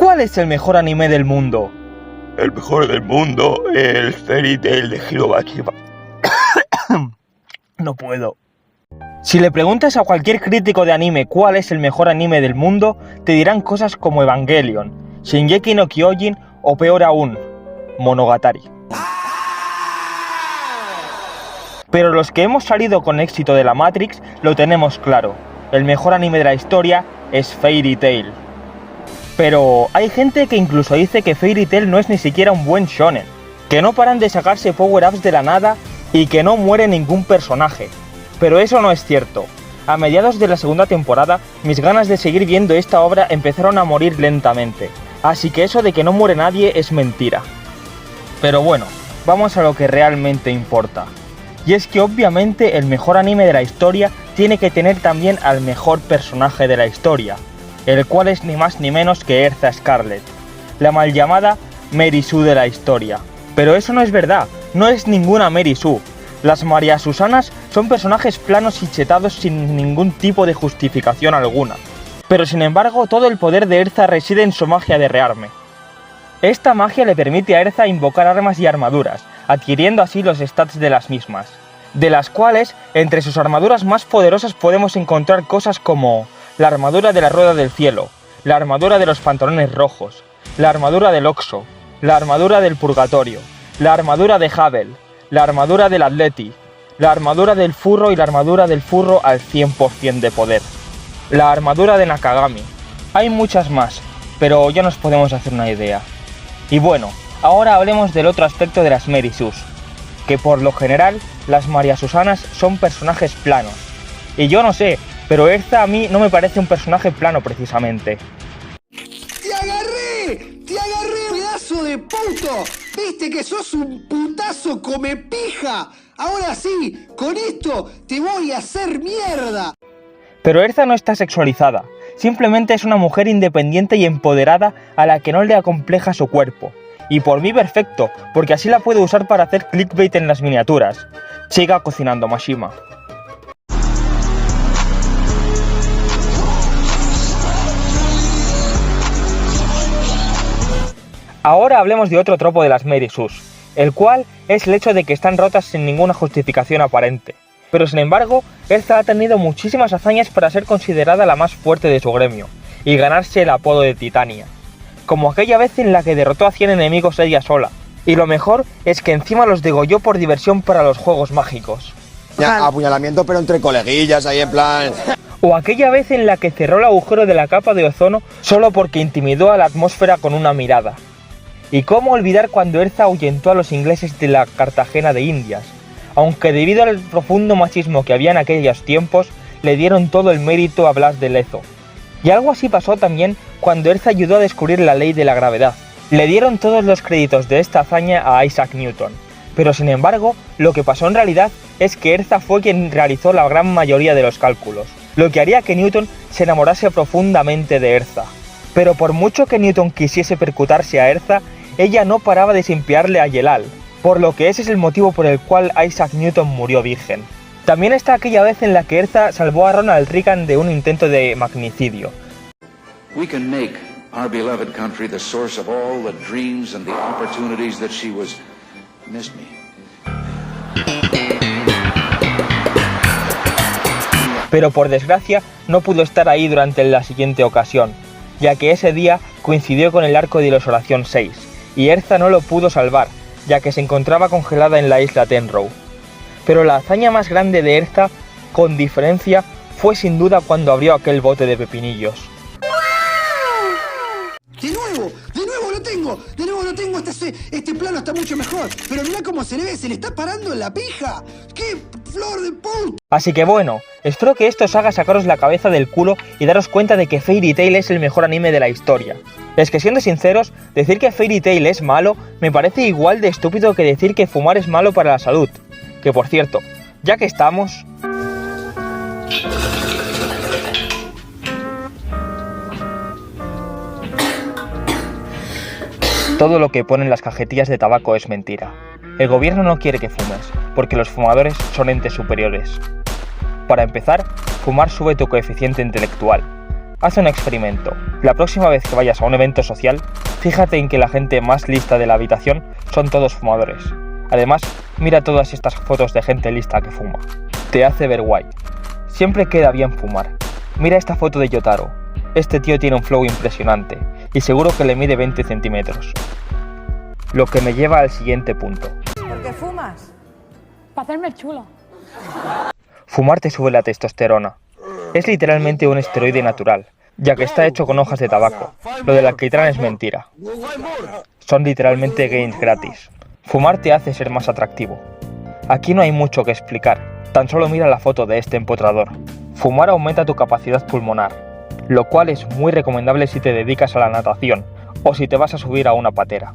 ¿Cuál es el mejor anime del mundo? El mejor del mundo, el Fairy Tail de Hirobaki. No puedo. Si le preguntas a cualquier crítico de anime cuál es el mejor anime del mundo, te dirán cosas como Evangelion, Shingeki no Kyojin o peor aún, Monogatari. Pero los que hemos salido con éxito de la Matrix lo tenemos claro. El mejor anime de la historia es Fairy Tail. Pero hay gente que incluso dice que Fairy Tail no es ni siquiera un buen shonen, que no paran de sacarse power-ups de la nada y que no muere ningún personaje. Pero eso no es cierto. A mediados de la segunda temporada, mis ganas de seguir viendo esta obra empezaron a morir lentamente, así que eso de que no muere nadie es mentira. Pero bueno, vamos a lo que realmente importa. Y es que obviamente el mejor anime de la historia tiene que tener también al mejor personaje de la historia, el cual es ni más ni menos que Erza Scarlet, la mal llamada Mary Sue de la historia. Pero eso no es verdad, no es ninguna Mary Sue. Las María Susanas son personajes planos y chetados sin ningún tipo de justificación alguna. Pero sin embargo, todo el poder de Erza reside en su magia de rearme. Esta magia le permite a Erza invocar armas y armaduras, adquiriendo así los stats de las mismas, de las cuales, entre sus armaduras más poderosas podemos encontrar cosas como la armadura de la Rueda del Cielo, la armadura de los pantalones rojos, la armadura del Oxo, la armadura del Purgatorio, la armadura de Havel, la armadura del Atleti, la armadura del Furro y la armadura del Furro al 100% de poder, la armadura de Nakagami. Hay muchas más, pero ya nos podemos hacer una idea. Y bueno, ahora hablemos del otro aspecto de las Mary Sues, que por lo general las María Susanas son personajes planos. Y yo no sé, pero Erza a mí no me parece un personaje plano precisamente. ¡Te agarré! ¡Te agarré, pedazo de puto! ¿Viste que sos un putazo come pija? Ahora sí, con esto te voy a hacer mierda. Pero Erza no está sexualizada, simplemente es una mujer independiente y empoderada a la que no le acompleja su cuerpo. Y por mí perfecto, porque así la puedo usar para hacer clickbait en las miniaturas. Siga cocinando, Mashima. Ahora hablemos de otro tropo de las Mary Sues, el cual es el hecho de que están rotas sin ninguna justificación aparente. Pero sin embargo, Erza ha tenido muchísimas hazañas para ser considerada la más fuerte de su gremio, y ganarse el apodo de Titania. Como aquella vez en la que derrotó a 100 enemigos ella sola. Y lo mejor es que encima los degolló por diversión para los juegos mágicos. Ya, apuñalamiento pero entre coleguillas ahí en plan... O aquella vez en la que cerró el agujero de la capa de ozono solo porque intimidó a la atmósfera con una mirada. Y cómo olvidar cuando Erza ahuyentó a los ingleses de la Cartagena de Indias, aunque debido al profundo machismo que había en aquellos tiempos, le dieron todo el mérito a Blas de Lezo. Y algo así pasó también cuando Erza ayudó a descubrir la ley de la gravedad. Le dieron todos los créditos de esta hazaña a Isaac Newton. Pero sin embargo, lo que pasó en realidad es que Erza fue quien realizó la gran mayoría de los cálculos, lo que haría que Newton se enamorase profundamente de Erza. Pero por mucho que Newton quisiese percutarse a Erza, ella no paraba de simpiarle a Yelal, por lo que ese es el motivo por el cual Isaac Newton murió virgen. También está aquella vez en la que Erza salvó a Ronald Reagan de un intento de magnicidio. We can make our beloved country the source of all the dreams and the opportunities that she was... Missed me. Pero por desgracia no pudo estar ahí durante la siguiente ocasión, ya que ese día coincidió con el arco de Ilusoración 6, y Erza no lo pudo salvar, ya que se encontraba congelada en la isla Tenrow. Pero la hazaña más grande de Erza, con diferencia, fue sin duda cuando abrió aquel bote de pepinillos. De nuevo lo tengo, este plano está mucho mejor, pero mirá cómo se le ve, se le está parando en la pija. ¡Qué flor de puta! Así que bueno, espero que esto os haga sacaros la cabeza del culo y daros cuenta de que Fairy Tail es el mejor anime de la historia. Es que siendo sinceros, decir que Fairy Tail es malo me parece igual de estúpido que decir que fumar es malo para la salud. Que por cierto, ya que estamos... Todo lo que ponen las cajetillas de tabaco es mentira. El gobierno no quiere que fumes, porque los fumadores son entes superiores. Para empezar, fumar sube tu coeficiente intelectual. Haz un experimento. La próxima vez que vayas a un evento social, fíjate en que la gente más lista de la habitación son todos fumadores. Además, mira todas estas fotos de gente lista que fuma. Te hace ver guay. Siempre queda bien fumar. Mira esta foto de Yotaro. Este tío tiene un flow impresionante y seguro que le mide 20 centímetros. Lo que me lleva al siguiente punto. ¿Por qué fumas? Para hacerme el chulo. Fumar te sube la testosterona. Es literalmente un esteroide natural, ya que está hecho con hojas de tabaco. Lo del alquitrán es mentira. Son literalmente gains gratis. Fumar te hace ser más atractivo. Aquí no hay mucho que explicar, tan solo mira la foto de este empotrador. Fumar aumenta tu capacidad pulmonar, lo cual es muy recomendable si te dedicas a la natación o si te vas a subir a una patera.